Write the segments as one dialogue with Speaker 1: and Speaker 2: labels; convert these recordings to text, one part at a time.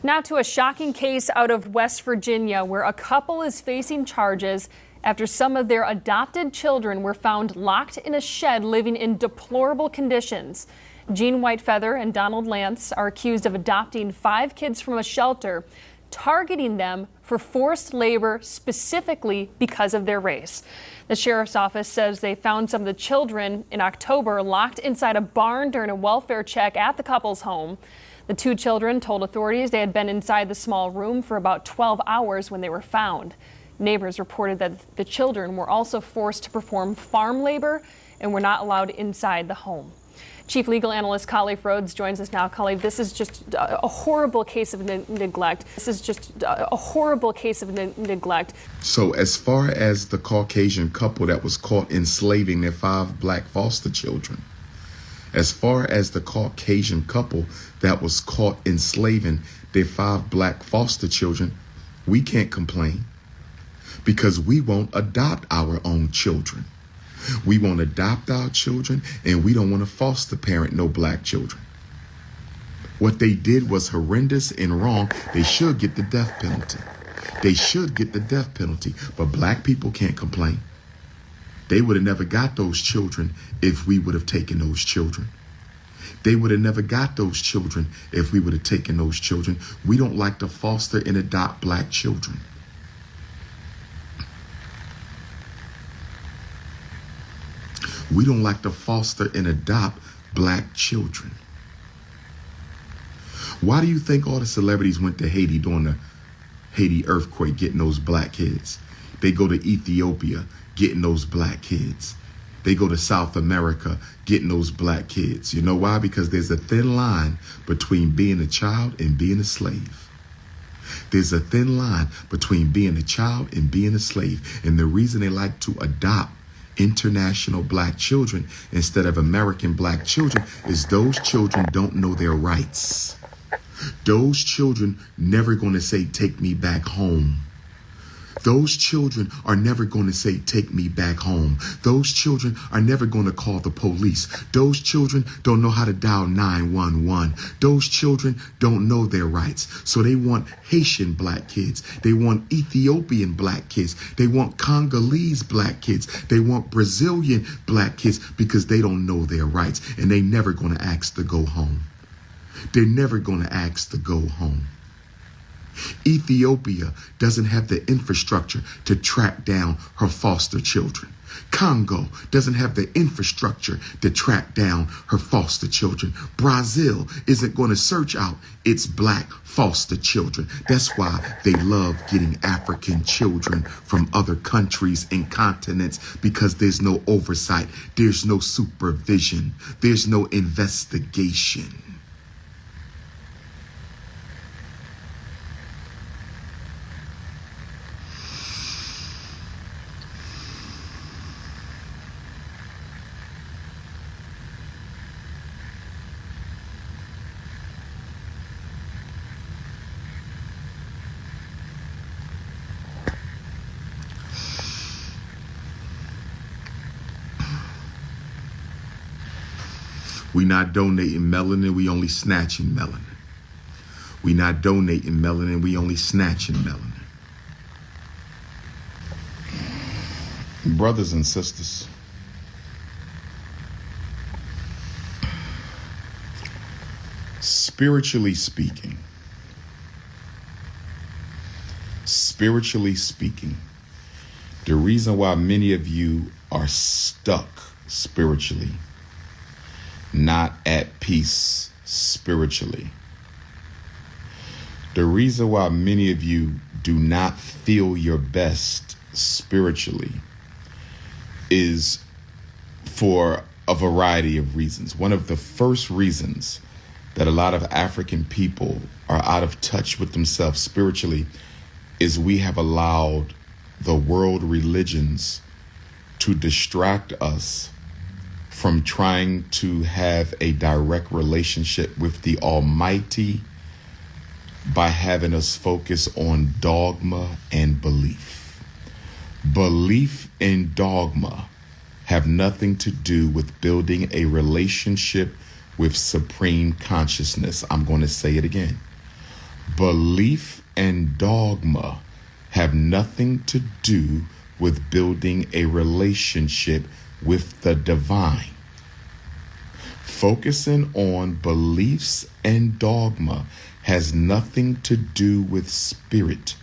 Speaker 1: Now to a shocking case out of West Virginia where a couple is facing charges after some of their adopted children were found locked in a shed living in deplorable conditions. Jean Whitefeather and Donald Lance are accused of adopting 5 kids from a shelter, targeting them for forced labor specifically because of their race. The sheriff's office says they found some of the children in October locked inside a barn during a welfare check at the couple's home. The 2 children told authorities they had been inside the small room for about 12 hours when they were found. Neighbors reported that the children were also forced to perform farm labor and were not allowed inside the home. Chief Legal Analyst Khalif Rhodes joins us now. Khalif, this is just a horrible case of neglect. This is just a horrible case of neglect.
Speaker 2: So as far as the Caucasian couple that was caught enslaving their 5 black foster children, as far as the Caucasian couple that was caught enslaving their 5 black foster children, we can't complain because we won't adopt our own children. We won't adopt our children, and we don't want to foster parent no black children. What they did was horrendous and wrong. They should get the death penalty. They should get the death penalty, but black people can't complain. They would have never got those children if we would have taken those children. They would have never got those children if we would have taken those children. We don't like to foster and adopt black children. We don't like to foster and adopt black children. Why do you think all the celebrities went to Haiti during the Haiti earthquake getting those black kids? They go to Ethiopia getting those black kids. They go to South America getting those black kids. You know why? Because there's a thin line between being a child and being a slave. There's a thin line between being a child and being a slave. And the reason they like to adopt international black children instead of American black children is those children don't know their rights. Those children never going to say, take me back home. Those children are never going to say, take me back home. Those children are never going to call the police. Those children don't know how to dial 911. Those children don't know their rights. So they want Haitian black kids. They want Ethiopian black kids. They want Congolese black kids. They want Brazilian black kids because they don't know their rights. And they never going to ask to go home. They're never going to ask to go home. Ethiopia doesn't have the infrastructure to track down her foster children. Congo doesn't have the infrastructure to track down her foster children. Brazil isn't going to search out its black foster children. That's why they love getting African children from other countries and continents, because there's no oversight, there's no supervision, there's no investigation. We not donating melanin, we only snatching melanin. We not donating melanin, we only snatching melanin. Brothers and sisters, spiritually speaking, the reason why many of you are stuck spiritually, not at peace spiritually, the reason why many of you do not feel your best spiritually is for a variety of reasons. One of the first reasons that a lot of African people are out of touch with themselves spiritually is we have allowed the world religions to distract us from trying to have a direct relationship with the Almighty by having us focus on dogma and belief. Belief and dogma have nothing to do with building a relationship with supreme consciousness. I'm going to say it again. Belief and dogma have nothing to do with building a relationship with the divine. Focusing on beliefs and dogma has nothing to do with spirit.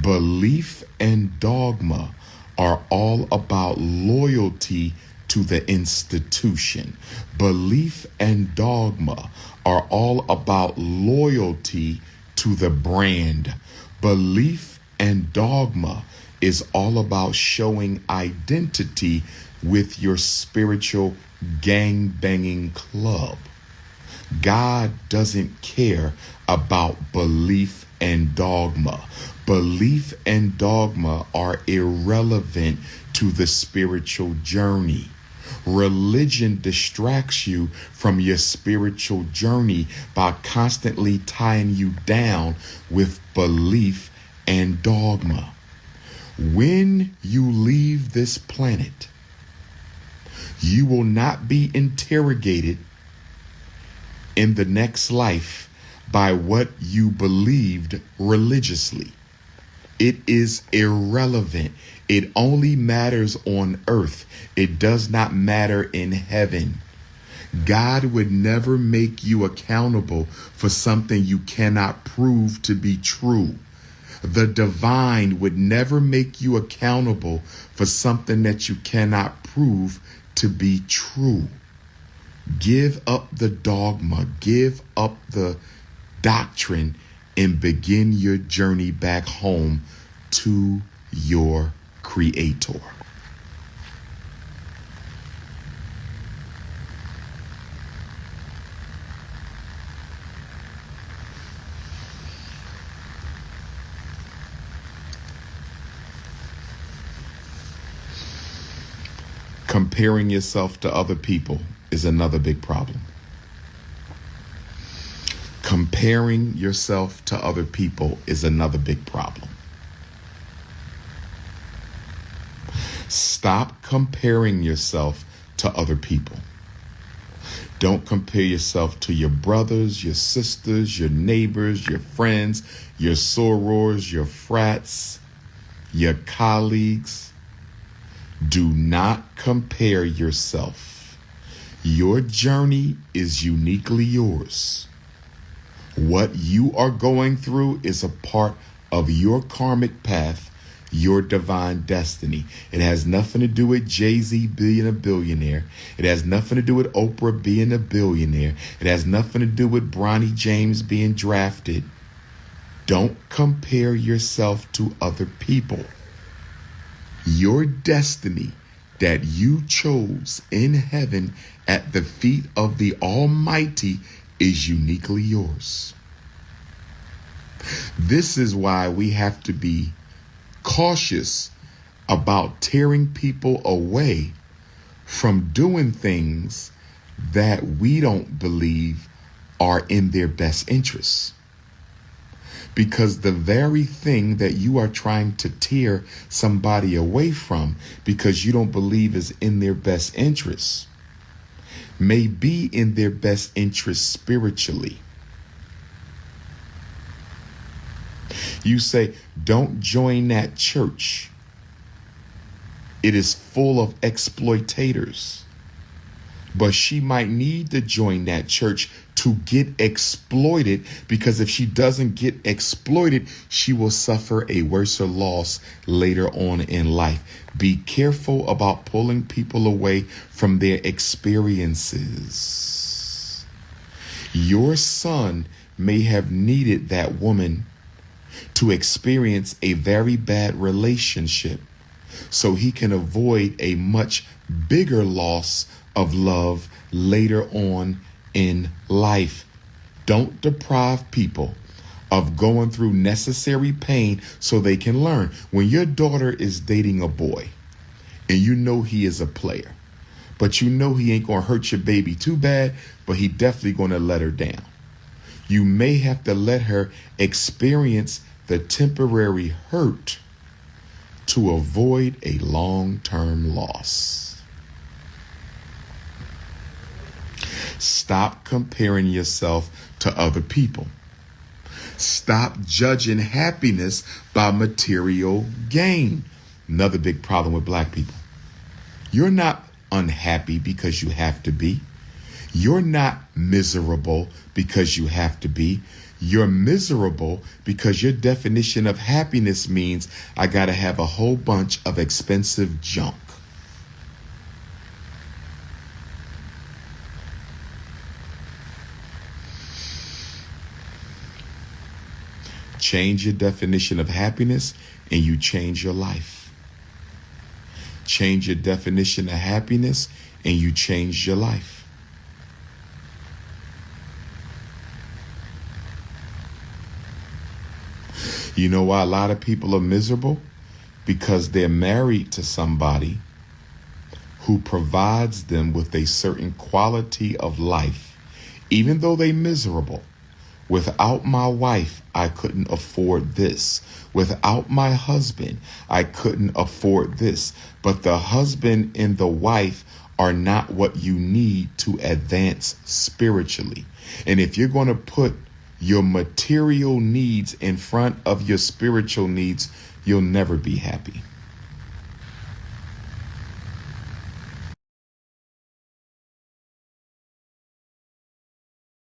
Speaker 2: Belief and dogma are all about loyalty to the institution. Belief and dogma are all about loyalty to the brand. Belief and dogma is all about showing identity with your spiritual gang-banging club. God doesn't care about belief and dogma. Belief and dogma are irrelevant to the spiritual journey. Religion distracts you from your spiritual journey by constantly tying you down with belief and dogma. When you leave this planet, you will not be interrogated in the next life by what you believed religiously. It is irrelevant. It only matters on earth. It does not matter in heaven. God would never make you accountable for something you cannot prove to be true. The divine would never make you accountable for something that you cannot prove to be true. Give up the dogma, give up the doctrine, and begin your journey back home to your Creator. Comparing yourself to other people is another big problem. Comparing yourself to other people is another big problem. Stop comparing yourself to other people. Don't compare yourself to your brothers, your sisters, your neighbors, your friends, your sorors, your frats, your colleagues. Do not compare yourself. Your journey is uniquely yours. What you are going through is a part of your karmic path, your divine destiny. It has nothing to do with Jay-Z being a billionaire. It has nothing to do with Oprah being a billionaire. It has nothing to do with Bronny James being drafted. Don't compare yourself to other people. Your destiny that you chose in heaven at the feet of the Almighty is uniquely yours. This is why we have to be cautious about tearing people away from doing things that we don't believe are in their best interests. Because the very thing that you are trying to tear somebody away from because you don't believe is in their best interests may be in their best interest spiritually. You say, don't join that church. It is full of exploitators. But she might need to join that church to get exploited, because if she doesn't get exploited, she will suffer a worse loss later on in life. Be careful about pulling people away from their experiences. Your son may have needed that woman to experience a very bad relationship so he can avoid a much bigger loss of love later on in life. Don't deprive people of going through necessary pain so they can learn. When your daughter is dating a boy and you know he is a player, but you know he ain't gonna hurt your baby too bad, but he definitely gonna let her down. You may have to let her experience the temporary hurt to avoid a long-term loss. Stop comparing yourself to other people. Stop judging happiness by material gain. Another big problem with black people. You're not unhappy because you have to be. You're not miserable because you have to be. You're miserable because your definition of happiness means I got to have a whole bunch of expensive junk. Change your definition of happiness and you change your life. Change your definition of happiness and you change your life. You know why a lot of people are miserable? Because they're married to somebody who provides them with a certain quality of life, even though they're miserable. Without my wife, I couldn't afford this. Without my husband, I couldn't afford this. But the husband and the wife are not what you need to advance spiritually. And if you're going to put your material needs in front of your spiritual needs, you'll never be happy.